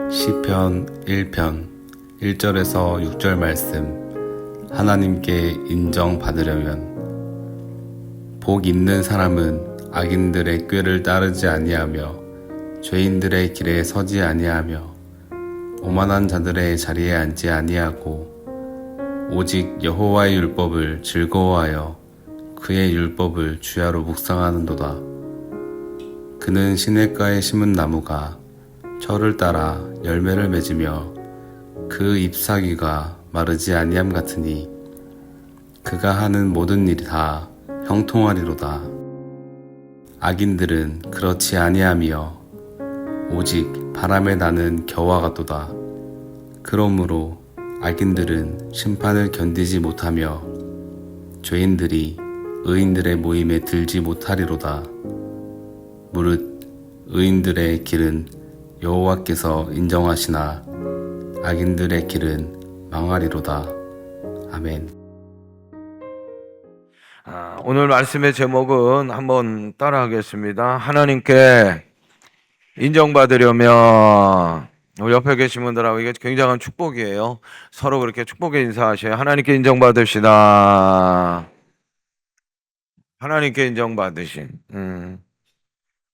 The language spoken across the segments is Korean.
시편 1편 1절에서 6절 말씀. 하나님께 인정받으려면 복 있는 사람은 악인들의 꾀를 따르지 아니하며 죄인들의 길에 서지 아니하며 오만한 자들의 자리에 앉지 아니하고 오직 여호와의 율법을 즐거워하여 그의 율법을 주야로 묵상하는도다. 그는 시냇가에 심은 나무가 철을 따라 열매를 맺으며 그 잎사귀가 마르지 아니함 같으니 그가 하는 모든 일이 다 형통하리로다. 악인들은 그렇지 아니하며 오직 바람에 나는 겨와 같도다. 그러므로 악인들은 심판을 견디지 못하며 죄인들이 의인들의 모임에 들지 못하리로다. 무릇 의인들의 길은 여호와께서 인정하시나 악인들의 길은 망하리로다. 아멘. 오늘 말씀의 제목은 한번 따라하겠습니다. 하나님께 인정받으려면, 우리 옆에 계신 분들하고 이게 굉장한 축복이에요. 서로 그렇게 축복의 인사하셔요. 하나님께 인정받으시다. 하나님께 인정받으신.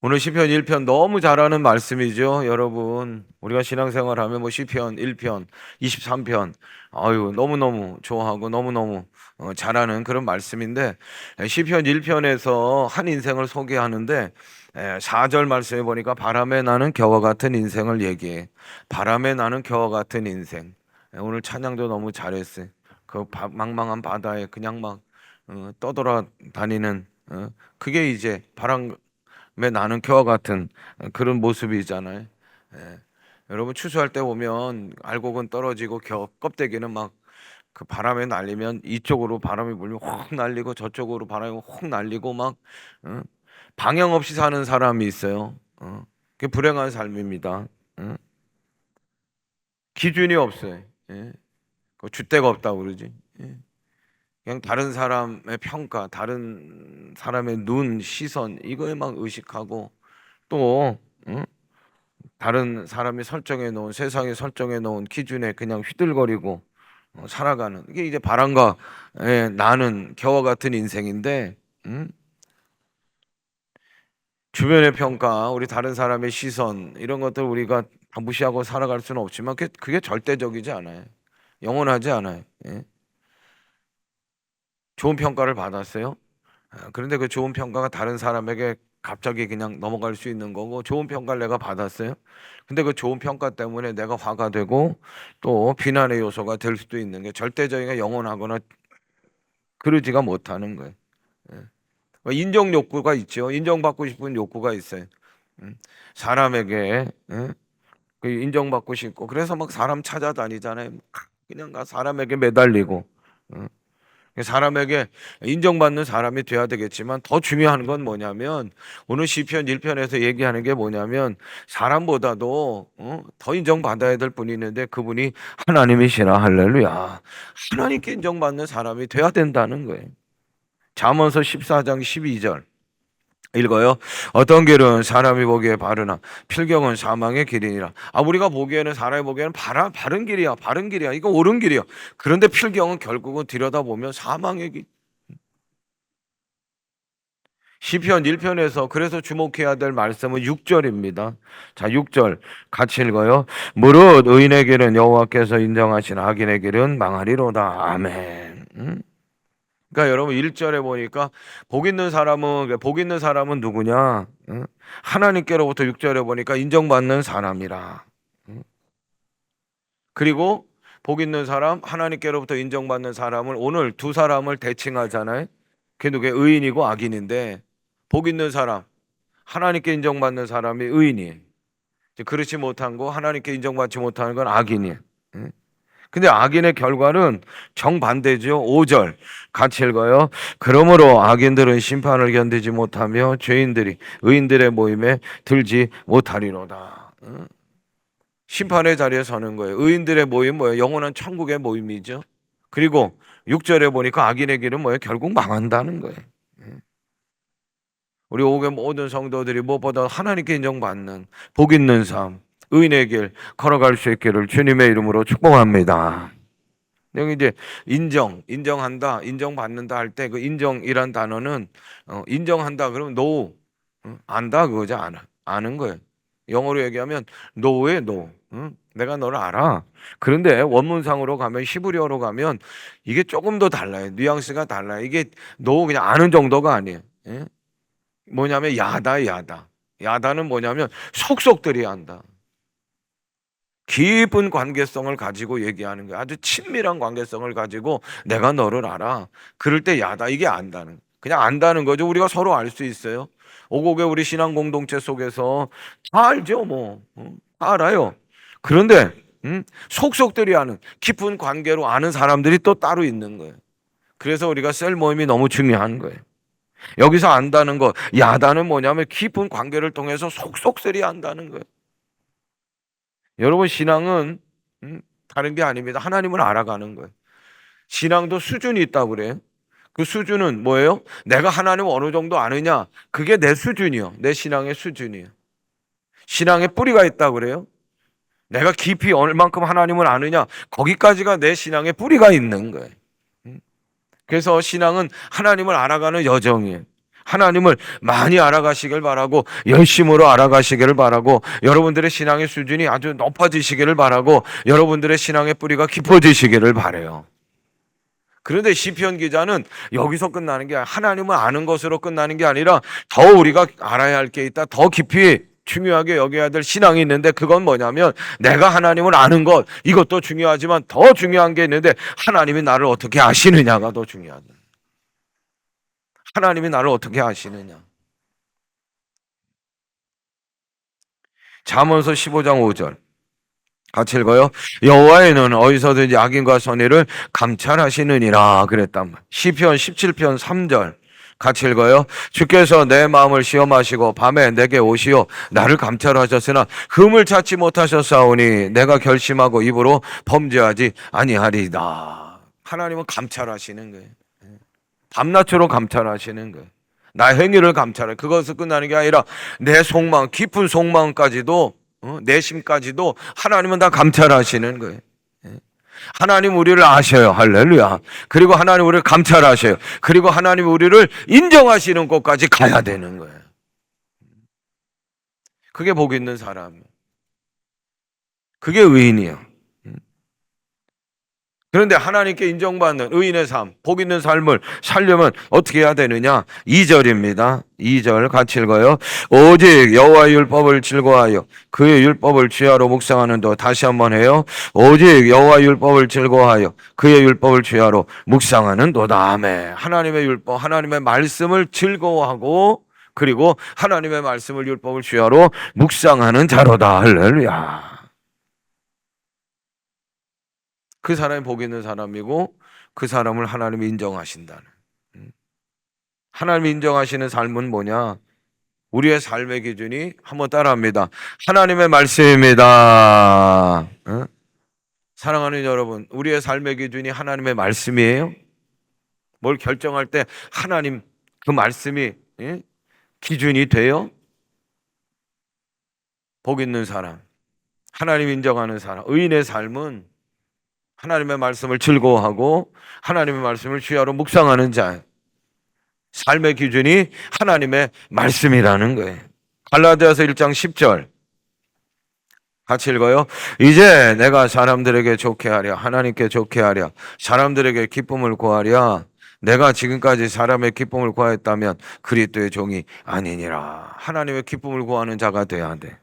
오늘 시편 1편 너무 잘하는 말씀이죠, 여러분. 우리가 신앙생활하면 뭐 시편 1편, 23편, 너무너무 좋아하고 너무너무 잘하는 그런 말씀인데, 시편 1편에서 한 인생을 소개하는데 4절 말씀에 보니까 바람에 나는 겨와 같은 인생을 얘기해. 바람에 나는 겨와 같은 인생. 오늘 찬양도 너무 잘했어요. 그 망망한 바다에 그냥 막 떠돌아다니는, 그게 이제 바람에 나는 겨와 같은 그런 모습이잖아요. 여러분 추수할 때 보면 알곡은 떨어지고 껍데기는 막 그 바람에 날리면 이쪽으로 바람이 불면 확 날리고 저쪽으로 바람이 확 날리고 막 방향 없이 사는 사람이 있어요. 그게 불행한 삶입니다. 기준이 없어요. 그 줏대가 없다고 그러지. 그냥 다른 사람의 평가, 다른 사람의 눈, 시선 이거에 막 의식하고 또 다른 사람이 설정해 놓은, 세상이 설정해 놓은 기준에 그냥 휘둘거리고 살아가는, 이게 이제 바람과 나는 겨와 같은 인생인데, 주변의 평가, 우리 다른 사람의 시선 이런 것들 우리가 다 무시하고 살아갈 수는 없지만 그게 절대적이지 않아요. 영원하지 않아요. 좋은 평가를 받았어요. 그런데 그 좋은 평가가 다른 사람에게 갑자기 그냥 넘어갈 수 있는 거고, 좋은 평가를 내가 받았어요. 근데 그 좋은 평가 때문에 내가 화가 되고 또 비난의 요소가 될 수도 있는 게, 절대적이가 영원하거나 그러지가 못하는 거예요. 인정 욕구가 있죠. 인정받고 싶은 욕구가 있어요. 사람에게 그 인정받고 싶고, 그래서 막 사람 찾아다니잖아요. 그냥 사람에게 매달리고, 사람에게 인정받는 사람이 돼야 되겠지만, 더 중요한 건 뭐냐면, 오늘 시편 1편에서 얘기하는 게 뭐냐면, 사람보다도 더 인정받아야 될 분이 있는데 그분이 하나님이시라. 할렐루야. 하나님께 인정받는 사람이 돼야 된다는 거예요. 잠언서 14장 12절 읽어요. 어떤 길은 사람이 보기에 바르나 필경은 사망의 길이니라. 우리가 보기에는, 사람이 보기에는 바른 길이야, 바른 길이야, 이거 옳은 길이야. 그런데 필경은 결국은 들여다보면 사망의 길. 시편 1편에서 그래서 주목해야 될 말씀은 6절입니다. 자, 6절 같이 읽어요. 무릇 의인의 길은 여호와께서 인정하신, 악인의 길은 망하리로다. 아멘. 그러니까 여러분 1절에 보니까 복 있는 사람은 누구냐? 하나님께로부터 6절에 보니까 인정받는 사람이라. 그리고 복 있는 사람, 하나님께로부터 인정받는 사람을, 오늘 두 사람을 대칭하잖아요. 그게 누구예요? 의인이고 악인인데, 복 있는 사람, 하나님께 인정받는 사람이 의인이에요. 그렇지 못한 거, 하나님께 인정받지 못하는 건 악인이에요. 근데 악인의 결과는 정반대죠. 5절 같이 읽어요. 그러므로 악인들은 심판을 견디지 못하며 죄인들이 의인들의 모임에 들지 못하리로다. 심판의 자리에 서는 거예요. 의인들의 모임 뭐예요? 영원한 천국의 모임이죠. 그리고 6절에 보니까 악인의 길은 뭐예요? 결국 망한다는 거예요. 우리 오게 모든 성도들이 무엇보다 하나님께 인정받는 복 있는 삶, 의인의 길 걸어갈 수 있기를 주님의 이름으로 축복합니다. 여기 이제 인정한다, 인정받는다 할 때 그 인정이란 단어는 인정한다 그러면 know, 안다 그거죠. 아는 거예요. 영어로 얘기하면 know의 know. 내가 너를 알아. 그런데 원문상으로 가면 히브리어로 가면 이게 조금 더 달라요. 뉘앙스가 달라요. 이게 know 그냥 아는 정도가 아니에요. 예? 뭐냐면 야다. 야다는 뭐냐면 속속들이 안다. 깊은 관계성을 가지고 얘기하는 거야. 아주 친밀한 관계성을 가지고 내가 너를 알아. 그럴 때 야다. 이게 안다는. 그냥 안다는 거죠. 우리가 서로 알 수 있어요. 오곡의 우리 신앙 공동체 속에서 다 알죠. 다 알아요. 그런데 속속들이 아는 깊은 관계로 아는 사람들이 또 따로 있는 거예요. 그래서 우리가 셀 모임이 너무 중요한 거예요. 여기서 안다는 거, 야다는 뭐냐면 깊은 관계를 통해서 속속들이 안다는 거예요. 여러분 신앙은 다른 게 아닙니다. 하나님을 알아가는 거예요. 신앙도 수준이 있다고 그래요. 그 수준은 뭐예요? 내가 하나님 어느 정도 아느냐? 그게 내 수준이요. 내 신앙의 수준이요. 신앙의 뿌리가 있다고 그래요. 내가 깊이 얼만큼 하나님을 아느냐? 거기까지가 내 신앙의 뿌리가 있는 거예요. 그래서 신앙은 하나님을 알아가는 여정이에요. 하나님을 많이 알아가시길 바라고 열심으로 알아가시기를 바라고 여러분들의 신앙의 수준이 아주 높아지시기를 바라고 여러분들의 신앙의 뿌리가 깊어지시기를 바라요. 그런데 시편 기자는 여기서 끝나는 게 하나님을 아는 것으로 끝나는 게 아니라 더 우리가 알아야 할 게 있다. 더 깊이 중요하게 여겨야 될 신앙이 있는데 그건 뭐냐면 내가 하나님을 아는 것 이것도 중요하지만 더 중요한 게 있는데 하나님이 나를 어떻게 아시느냐가 더 중요하다. 하나님이 나를 어떻게 아시느냐. 잠언서 15장 5절 같이 읽어요. 여호와의 눈은 어디서든지 악인과 선의를 감찰하시느니라 그랬단 말. 시편 17편 3절 같이 읽어요. 주께서 내 마음을 시험하시고 밤에 내게 오시어 나를 감찰하셨으나 흠을 찾지 못하셨사오니 내가 결심하고 입으로 범죄하지 아니하리이다. 하나님은 감찰하시는 거예요. 밤낮으로 감찰하시는 거예요. 나의 행위를 감찰해. 그것을 끝나는 게 아니라 내 속마음, 깊은 속마음까지도 내심까지도 하나님은 다 감찰하시는 거예요. 하나님 우리를 아셔요. 할렐루야. 그리고 하나님 우리를 감찰하셔요. 그리고 하나님 우리를 인정하시는 곳까지 가야 되는 거예요. 그게 복 있는 사람이에요. 그게 의인이에요. 그런데 하나님께 인정받는 의인의 삶, 복 있는 삶을 살려면 어떻게 해야 되느냐? 2절입니다. 2절 같이 읽어요. 오직 여호와의 율법을 즐거워하여 그의 율법을 주야로 묵상하는도. 다시 한번 해요. 오직 여호와의 율법을 즐거워하여 그의 율법을 주야로 묵상하는도다. 아멘. 하나님의 율법, 하나님의 말씀을 즐거워하고 그리고 하나님의 말씀을 율법을 주야로 묵상하는 자로다. 할렐루야. 그 사람이 복 있는 사람이고 그 사람을 하나님이 인정하신다는. 하나님이 인정하시는 삶은 뭐냐? 우리의 삶의 기준이 한번 따라합니다. 하나님의 말씀입니다. 사랑하는 여러분, 우리의 삶의 기준이 하나님의 말씀이에요? 뭘 결정할 때 하나님 그 말씀이 기준이 돼요? 복 있는 사람, 하나님 인정하는 사람, 의인의 삶은 하나님의 말씀을 즐거워하고 하나님의 말씀을 주야로 묵상하는 자. 삶의 기준이 하나님의 말씀이라는 거예요. 갈라디아서 1장 10절 같이 읽어요. 이제 내가 사람들에게 좋게 하랴 하나님께 좋게 하랴 사람들에게 기쁨을 구하랴. 내가 지금까지 사람의 기쁨을 구하였다면 그리스도의 종이 아니니라. 하나님의 기쁨을 구하는 자가 돼야 돼.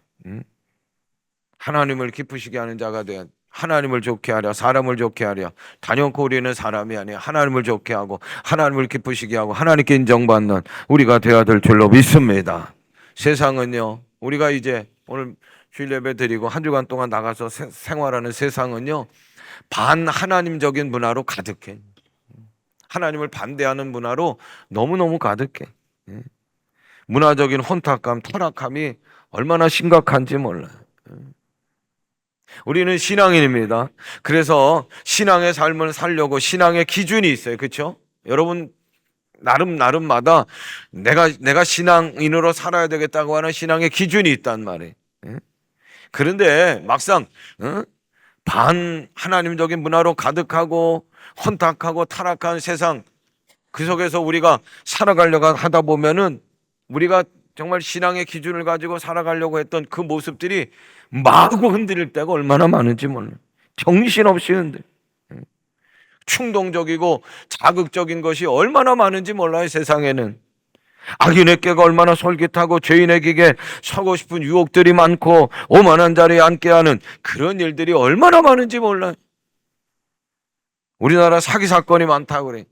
하나님을 기쁘시게 하는 자가 돼야 돼. 하나님을 좋게 하랴 사람을 좋게 하랴. 단연코 우리는 사람이 아니야. 하나님을 좋게 하고 하나님을 기쁘시게 하고 하나님께 인정받는 우리가 되어야 될 줄로 믿습니다. 세상은요, 우리가 이제 오늘 주일 예배 드리고 한 주간 동안 나가서 생활하는 세상은요, 반하나님적인 문화로 가득해. 하나님을 반대하는 문화로 너무너무 가득해. 문화적인 혼탁감, 타락함이 얼마나 심각한지 몰라요. 우리는 신앙인입니다. 그래서 신앙의 삶을 살려고 신앙의 기준이 있어요. 그렇죠? 여러분 나름마다 내가 신앙인으로 살아야 되겠다고 하는 신앙의 기준이 있단 말이에요. 그런데 막상 반 하나님적인 문화로 가득하고 혼탁하고 타락한 세상, 그 속에서 우리가 살아가려고 하다 보면은 우리가 정말 신앙의 기준을 가지고 살아가려고 했던 그 모습들이 마구 흔들릴 때가 얼마나 많은지 몰라요. 정신없이 흔들. 충동적이고 자극적인 것이 얼마나 많은지 몰라요. 세상에는 악인의 꾀가 얼마나 솔깃하고 죄인에게 서고 싶은 유혹들이 많고 오만한 자리에 앉게 하는 그런 일들이 얼마나 많은지 몰라요. 우리나라 사기 사건이 많다고 그래.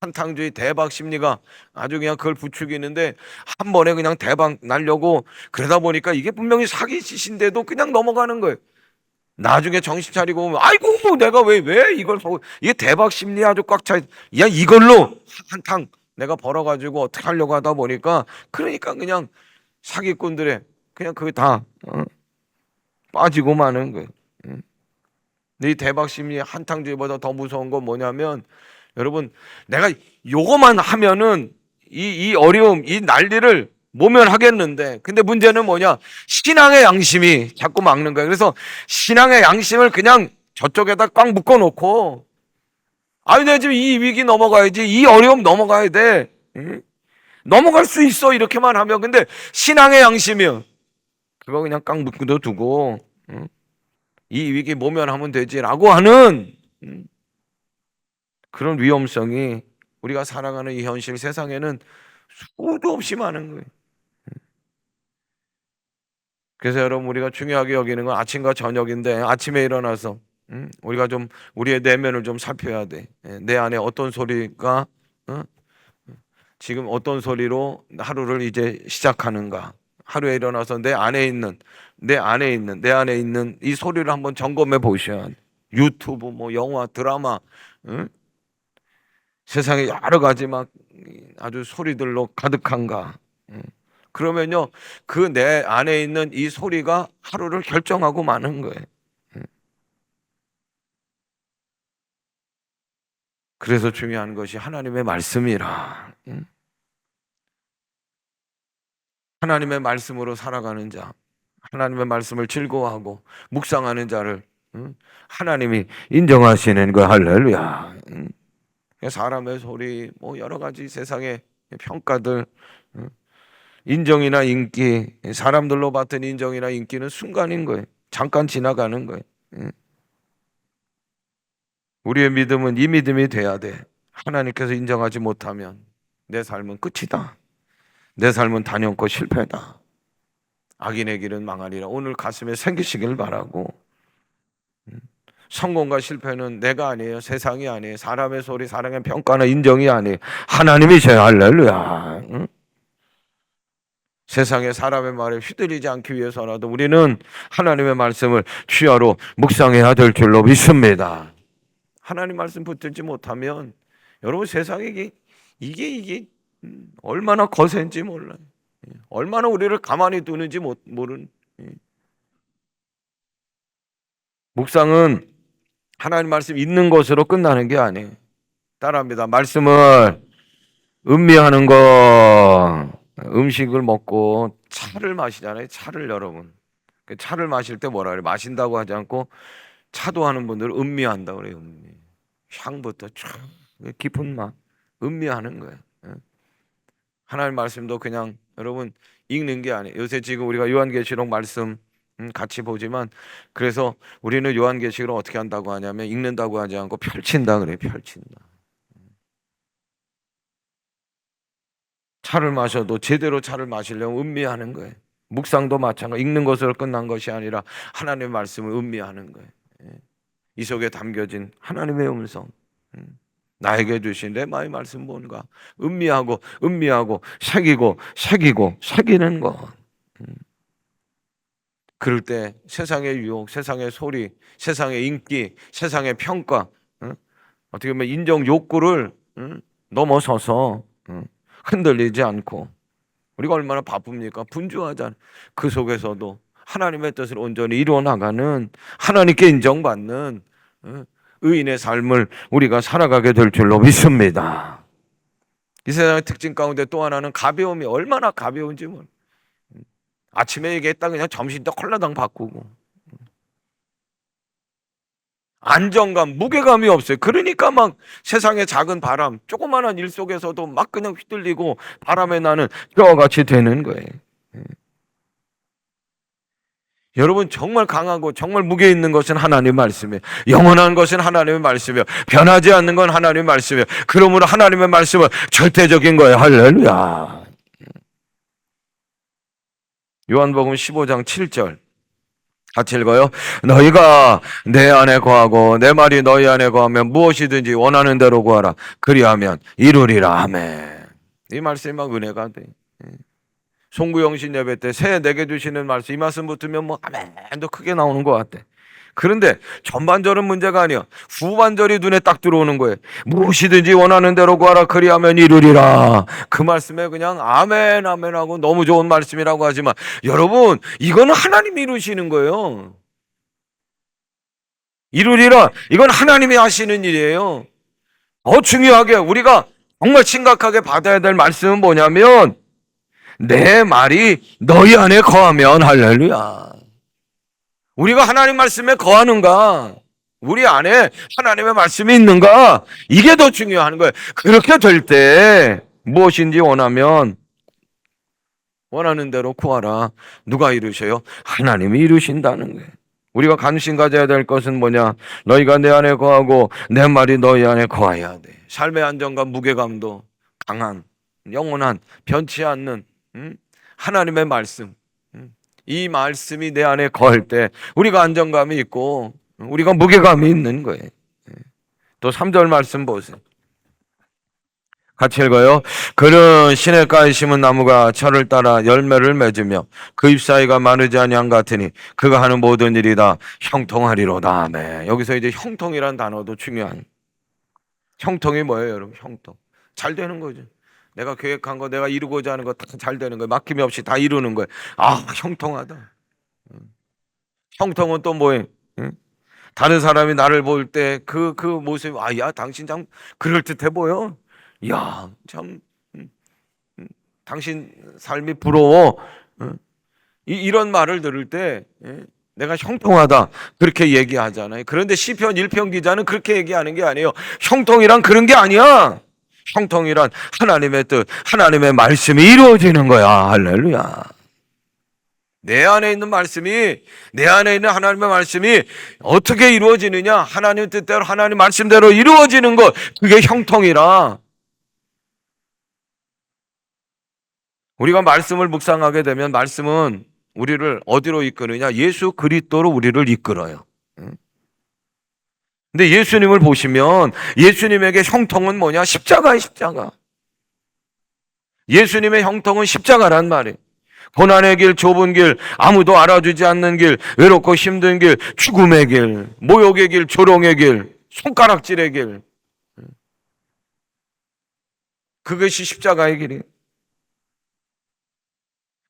한탕주의 대박 심리가 아주 그냥 그걸 부추기는데 한 번에 그냥 대박 날려고 그러다 보니까 이게 분명히 사기 짓인데도 그냥 넘어가는 거예요. 나중에 정신 차리고 보면 아이고 내가 왜 이걸 이게 대박 심리 아주 꽉 차. 야 이걸로 한탕 내가 벌어가지고 어떻게 하려고 하다 보니까 그러니까 그냥 사기꾼들의 그냥 그게 다 빠지고 마는 거예요. 이 대박 심리 한탕주의보다 더 무서운 건 뭐냐면 여러분 내가 요거만 하면은 이 어려움 이 난리를 모면하겠는데 근데 문제는 뭐냐 신앙의 양심이 자꾸 막는 거예요. 그래서 신앙의 양심을 그냥 저쪽에다 꽉 묶어 놓고 아니 내가 지금 이 위기 넘어가야지 이 어려움 넘어가야 돼 넘어갈 수 있어 이렇게만 하면 근데 신앙의 양심이요 그거 그냥 꽉 묶어 두고 이 위기 모면하면 되지라고 하는 그런 위험성이 우리가 살아가는 이 현실 세상에는 수도 없이 많은 거예요. 그래서 여러분 우리가 중요하게 여기는 건 아침과 저녁인데 아침에 일어나서 우리가 좀 우리의 내면을 좀 살펴야 돼. 내 안에 어떤 소리가 지금 어떤 소리로 하루를 이제 시작하는가. 하루에 일어나서 내 안에 있는 이 소리를 한번 점검해 보셔야 돼. 유튜브 뭐 영화 드라마 세상에 여러 가지 막 아주 소리들로 가득한가. 그러면요, 그 내 안에 있는 이 소리가 하루를 결정하고 마는 거예요. 그래서 중요한 것이 하나님의 말씀이라. 하나님의 말씀으로 살아가는 자, 하나님의 말씀을 즐거워하고 묵상하는 자를 하나님이 인정하시는 거 할렐루야. 사람의 소리, 뭐 여러 가지 세상의 평가들, 인정이나 인기, 사람들로 받은 인정이나 인기는 순간인 거예요. 잠깐 지나가는 거예요. 우리의 믿음은 이 믿음이 돼야 돼. 하나님께서 인정하지 못하면 내 삶은 끝이다. 내 삶은 단연코 실패다. 악인의 길은 망하리라. 오늘 가슴에 새기시길 바라고. 성공과 실패는 내가 아니에요. 세상이 아니에요. 사람의 소리, 사람의 평가나 인정이 아니에요. 하나님이셔야 할렐루야. 세상의 사람의 말에 휘둘리지 않기 위해서라도 우리는 하나님의 말씀을 취하로 묵상해야 될 줄로 믿습니다. 하나님 말씀 붙들지 못하면 여러분 세상에 이게 얼마나 거센지 몰라요. 얼마나 우리를 가만히 두는지 모르는. 묵상은 하나님 말씀 있는 것으로 끝나는 게 아니에요. 따라합니다. 말씀을 음미하는 거. 음식을 먹고 차를 마시잖아요. 차를 여러분. 차를 마실 때 뭐라 그래요? 마신다고 하지 않고 차도 하는 분들은 음미한다고 그래요. 음미. 향부터 쫙 깊은 맛. 음미하는 거예요. 하나님 말씀도 그냥 여러분 읽는 게 아니에요. 요새 지금 우리가 요한계시록 말씀 같이 보지만 그래서 우리는 요한계시록을 어떻게 한다고 하냐면 읽는다고 하지 않고 펼친다 그래요. 펼친다. 차를 마셔도 제대로 차를 마시려면 음미하는 거예요. 묵상도 마찬가지. 읽는 것으로 끝난 것이 아니라 하나님의 말씀을 음미하는 거예요. 이 속에 담겨진 하나님의 음성. 나에게 주신 내 마음의 말씀 뭔가 음미하고 새기는 것. 그럴 때 세상의 유혹, 세상의 소리, 세상의 인기, 세상의 평가, 어떻게 보면 인정 욕구를 넘어서서 흔들리지 않고 우리가 얼마나 바쁩니까? 분주하잖아요. 그 속에서도 하나님의 뜻을 온전히 이루어 나가는 하나님께 인정받는 의인의 삶을 우리가 살아가게 될 줄로 믿습니다. 이 세상의 특징 가운데 또 하나는 가벼움이 얼마나 가벼운지 몰라요. 아침에 얘기했다 그냥 점심 때 콜라당 바꾸고. 안정감, 무게감이 없어요. 그러니까 막 세상의 작은 바람, 조그마한 일 속에서도 막 그냥 휘둘리고 바람에 나는 뼈와 같이 되는 거예요. 여러분, 정말 강하고 정말 무게 있는 것은 하나님의 말씀이에요. 영원한 것은 하나님의 말씀이에요. 변하지 않는 건 하나님의 말씀이에요. 그러므로 하나님의 말씀은 절대적인 거예요. 할렐루야. 요한복음 15장 7절 같이 읽어요. 너희가 내 안에 거하고 내 말이 너희 안에 거하면 무엇이든지 원하는 대로 구하라. 그리하면 이루리라. 아멘. 이 말씀이 막 은혜가 돼. 송구영신 예배 때 새해 내게 주시는 말씀, 이 말씀 붙으면 뭐 아멘도 크게 나오는 것 같아. 그런데 전반절은 문제가 아니야. 후반절이 눈에 딱 들어오는 거예요. 무엇이든지 원하는 대로 구하라. 그리하면 이루리라. 그 말씀에 그냥 아멘 아멘 하고 너무 좋은 말씀이라고 하지만 여러분, 이거는 하나님이 이루시는 거예요. 이루리라. 이건 하나님이 하시는 일이에요. 더 중요하게 우리가 정말 심각하게 받아야 될 말씀은 뭐냐면 내 말이 너희 안에 거하면 할렐루야. 우리가 하나님 말씀에 거하는가? 우리 안에 하나님의 말씀이 있는가? 이게 더 중요한 거예요. 그렇게 될 때 무엇인지 원하면 원하는 대로 구하라. 누가 이루셔요? 하나님이 이루신다는 거예요. 우리가 관심 가져야 될 것은 뭐냐? 너희가 내 안에 거하고 내 말이 너희 안에 거해야 돼. 삶의 안정감, 무게감도 강한, 영원한, 변치 않는 하나님의 말씀, 이 말씀이 내 안에 거할 때 우리가 안정감이 있고 우리가 무게감이 있는 거예요. 또 3절 말씀 보세요. 같이 읽어요. 그는 시냇가에 심은 나무가 철을 따라 열매를 맺으며 그 잎사이가 마르지 아니한 같으니 그가 하는 모든 일이 다 형통하리로다. 아멘. 여기서 이제 형통이란 단어도 중요한. 형통이 뭐예요, 여러분? 형통. 잘 되는 거죠. 내가 계획한 거, 내가 이루고자 하는 거 다 잘 되는 거예요. 막힘이 없이 다 이루는 거예요. 아, 형통하다. 형통은 또 뭐예요? 다른 사람이 나를 볼 때 그 모습이, 아, 야, 당신 참 그럴듯해 보여. 야, 참, 당신 삶이 부러워. 이런 말을 들을 때 내가 형통하다 그렇게 얘기하잖아요. 그런데 시편 1편 기자는 그렇게 얘기하는 게 아니에요. 형통이란 그런 게 아니야. 형통이란 하나님의 뜻, 하나님의 말씀이 이루어지는 거야. 할렐루야. 내 안에 있는 말씀이, 내 안에 있는 하나님의 말씀이 어떻게 이루어지느냐? 하나님 뜻대로, 하나님 말씀대로 이루어지는 것, 그게 형통이라. 우리가 말씀을 묵상하게 되면 말씀은 우리를 어디로 이끄느냐? 예수 그리스도로 우리를 이끌어요. 근데 예수님을 보시면 예수님에게 형통은 뭐냐? 십자가의 십자가. 예수님의 형통은 십자가란 말이에요. 고난의 길, 좁은 길, 아무도 알아주지 않는 길, 외롭고 힘든 길, 죽음의 길, 모욕의 길, 조롱의 길, 손가락질의 길. 그것이 십자가의 길이에요.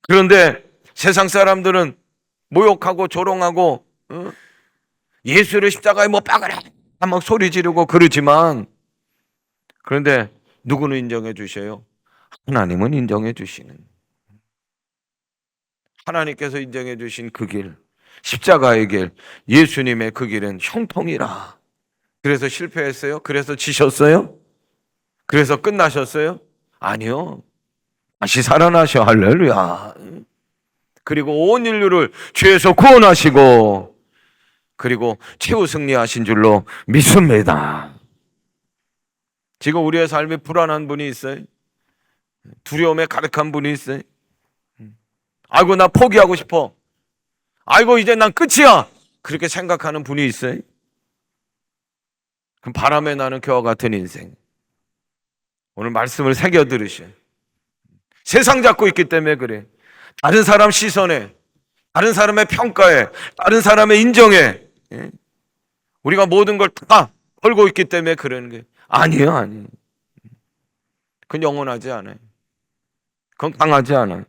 그런데 세상 사람들은 모욕하고 조롱하고 예수를 십자가에 못 박으라 막 소리 지르고 그러지만, 그런데 누구는 인정해 주셔요? 하나님은 인정해 주시는, 하나님께서 인정해 주신 그 길, 십자가의 길, 예수님의 그 길은 형통이라. 그래서 실패했어요? 그래서 지셨어요? 그래서 끝나셨어요? 아니요. 다시 살아나셔. 할렐루야. 그리고 온 인류를 죄에서 구원하시고 그리고 최후 승리하신 줄로 믿습니다. 지금 우리의 삶이 불안한 분이 있어요? 두려움에 가득한 분이 있어요? 아이고, 나 포기하고 싶어. 아이고, 이제 난 끝이야. 그렇게 생각하는 분이 있어요? 그럼 바람에 나는 겨와 같은 인생. 오늘 말씀을 새겨 들으셔. 세상 잡고 있기 때문에 그래. 다른 사람 시선에, 다른 사람의 평가에, 다른 사람의 인정에 우리가 모든 걸 다 걸고 있기 때문에 그러는 게 아니에요. 아니에요. 그건 영원하지 않아요. 그건 강하지 않아요.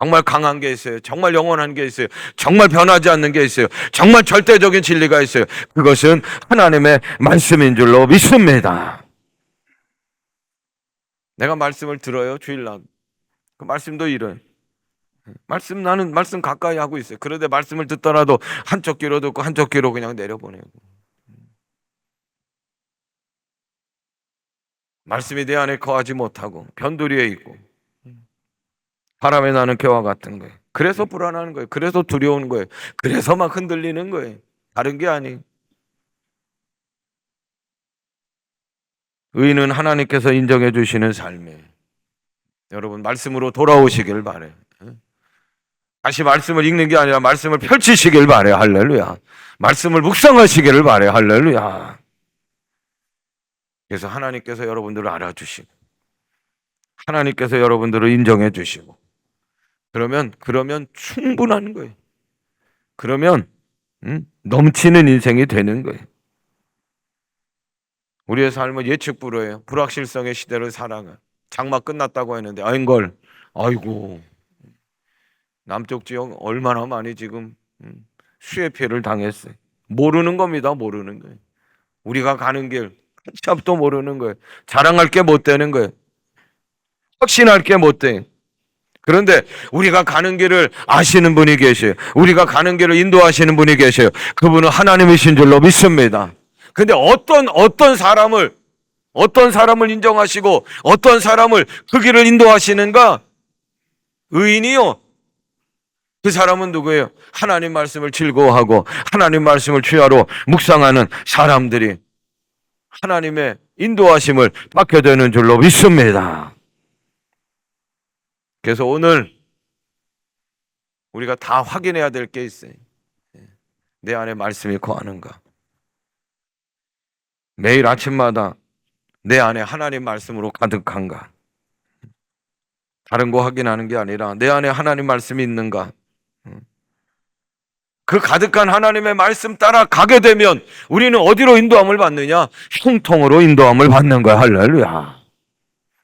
정말 강한 게 있어요. 정말 영원한 게 있어요. 정말 변하지 않는 게 있어요. 정말 절대적인 진리가 있어요. 그것은 하나님의 말씀인 줄로 믿습니다. 내가 말씀을 들어요, 주일날. 그 말씀도 이런. 나는 말씀 가까이 하고 있어요. 그런데 말씀을 듣더라도 한쪽 귀로 듣고 한쪽 귀로 그냥 내려보내고. 말씀이 내 안에 거하지 못하고 변두리에 있고 바람에 나는 겨와 같은 거예요. 그래서 불안한 거예요. 그래서 두려운 거예요. 그래서 막 흔들리는 거예요. 다른 게 아니에요. 의인은 하나님께서 인정해 주시는 삶이에요. 여러분 말씀으로 돌아오시길 바래요. 다시 말씀을 읽는 게 아니라 말씀을 펼치시길 바래요. 할렐루야. 말씀을 묵상하시기를 바래요. 할렐루야. 그래서 하나님께서 여러분들을 알아주시고 하나님께서 여러분들을 인정해 주시고 그러면 충분한 거예요. 그러면 넘치는 인생이 되는 거예요. 우리의 삶은 예측 불허예요. 불확실성의 시대를 살아가. 장마 끝났다고 했는데 아이고 남쪽 지역 얼마나 많이 지금 수해 피해를 당했어요. 모르는 겁니다. 모르는 거예요. 우리가 가는 길 한참도 모르는 거예요. 자랑할 게 못 되는 거예요. 확신할 게 못 돼. 그런데 우리가 가는 길을 아시는 분이 계셔요. 우리가 가는 길을 인도하시는 분이 계셔요. 그분은 하나님이신 줄로 믿습니다. 근데 어떤 사람을 인정하시고 어떤 사람을 그 길을 인도하시는가? 의인이요. 그 사람은 누구예요? 하나님 말씀을 즐거워하고 하나님 말씀을 주야로 묵상하는 사람들이 하나님의 인도하심을 받게 되는 줄로 믿습니다. 그래서 오늘 우리가 다 확인해야 될 게 있어요. 내 안에 말씀이 거하는가? 매일 아침마다 내 안에 하나님 말씀으로 가득한가? 다른 거 확인하는 게 아니라 내 안에 하나님 말씀이 있는가? 그 가득한 하나님의 말씀 따라 가게 되면 우리는 어디로 인도함을 받느냐? 형통으로 인도함을 받는 거야. 할렐루야.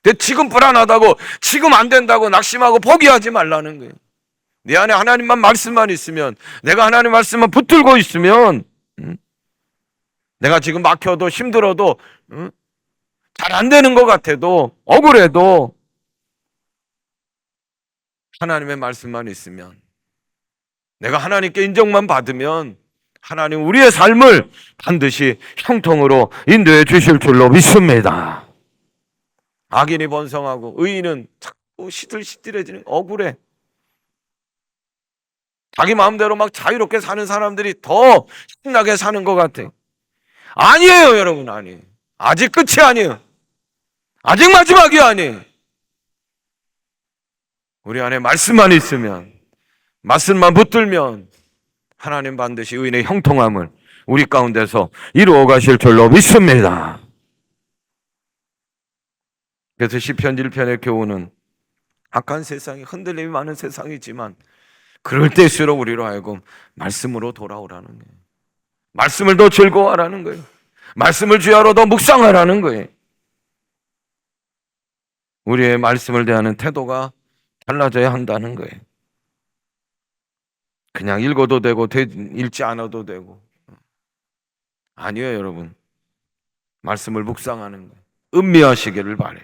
근데 지금 불안하다고 지금 안 된다고 낙심하고 포기하지 말라는 거예요. 내 안에 하나님만 말씀만 있으면 내가 하나님 말씀만 붙들고 있으면 내가 지금 막혀도 힘들어도 잘 안 되는 것 같아도 억울해도 하나님의 말씀만 있으면 내가 하나님께 인정만 받으면 하나님 우리의 삶을 반드시 형통으로 인도해 주실 줄로 믿습니다. 악인이 번성하고 의인은 자꾸 시들시들해지는 억울해. 자기 마음대로 막 자유롭게 사는 사람들이 더 신나게 사는 것 같아. 아니에요, 여러분. 아니에요. 아직 끝이 아니에요. 아직 마지막이 아니에요. 우리 안에 말씀만 있으면, 말씀만 붙들면 하나님 반드시 의인의 형통함을 우리 가운데서 이루어 가실 줄로 믿습니다. 그래서 시편 1편의 교훈은 악한 세상이 흔들림이 많은 세상이지만 그럴 때일수록 우리로 하여금 말씀으로 돌아오라는 거예요. 말씀을 더 즐거워하라는 거예요. 말씀을 주야로 더 묵상하라는 거예요. 우리의 말씀을 대하는 태도가 달라져야 한다는 거예요. 그냥 읽어도 되고 읽지 않아도 되고 아니에요, 여러분. 말씀을 묵상하는 거예요. 음미하시기를 바래요.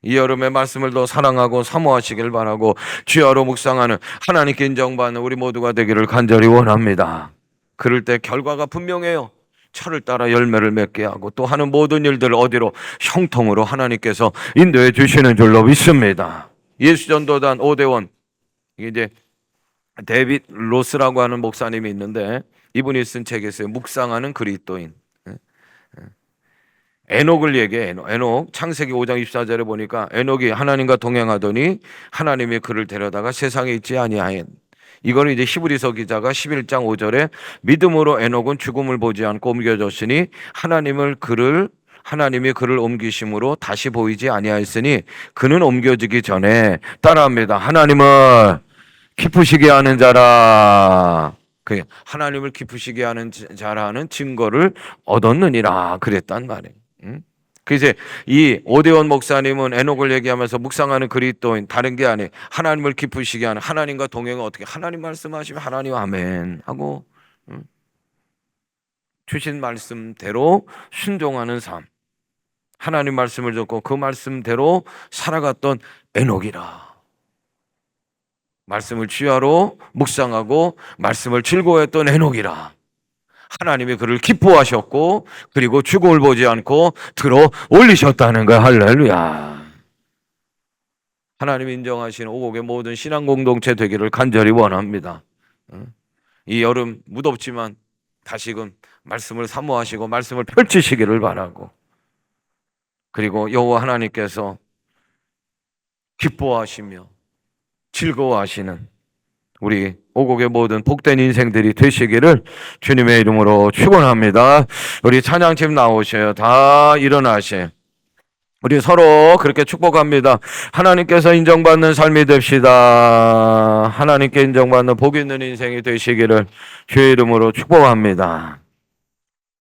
이 여름에 말씀을 더 사랑하고 사모하시길 바라고 주야로 묵상하는 하나님께 인정받는 우리 모두가 되기를 간절히 원합니다. 그럴 때 결과가 분명해요. 철을 따라 열매를 맺게 하고 또 하는 모든 일들을 어디로 형통으로 하나님께서 인도해 주시는 줄로 믿습니다. 예수전도단 오대원, 이게 이제 데빗 로스라고 하는 목사님이 있는데 이분이 쓴 책이 있어요. 묵상하는 그리스도인. 에녹을 얘기해. 에녹 창세기 5장 24절에 보니까 에녹이 하나님과 동행하더니 하나님이 그를 데려다가 세상에 있지 아니하였. 이거는 이제 히브리서 기자가 11장 5절에 믿음으로 에녹은 죽음을 보지 않고 옮겨졌으니 하나님이 그를 옮기심으로 다시 보이지 아니하였으니 그는 옮겨지기 전에 따라합니다. 하나님을 기쁘시게 하는 자라. 하나님을 기쁘시게 하는 자라는 증거를 얻었느니라 그랬단 말이에요. 그래서 이 오대원 목사님은 에녹을 얘기하면서 묵상하는 그리스도인, 다른 게 아니에요. 하나님을 기쁘시게 하는, 하나님과 동행은 어떻게, 하나님 말씀하시면 하나님 아멘 하고 주신 말씀대로 순종하는 삶, 하나님 말씀을 듣고 그 말씀대로 살아갔던 에녹이라. 말씀을 주야로 묵상하고 말씀을 즐거워해 또 내놓으라. 하나님이 그를 기뻐하셨고 그리고 죽음을 보지 않고 들어 올리셨다는 거야. 할렐루야. 하나님이 인정하시는 오곡의 모든 신앙 공동체 되기를 간절히 원합니다. 이 여름 무덥지만 다시금 말씀을 사모하시고 말씀을 펼치시기를 바라고, 그리고 여호와 하나님께서 기뻐하시며 즐거워하시는 우리 오곡의 모든 복된 인생들이 되시기를 주님의 이름으로 축원합니다. 우리 찬양팀 나오셔요. 다 일어나세요. 우리 서로 그렇게 축복합니다. 하나님께서 인정받는 삶이 됩시다. 하나님께 인정받는 복 있는 인생이 되시기를 주의 이름으로 축복합니다.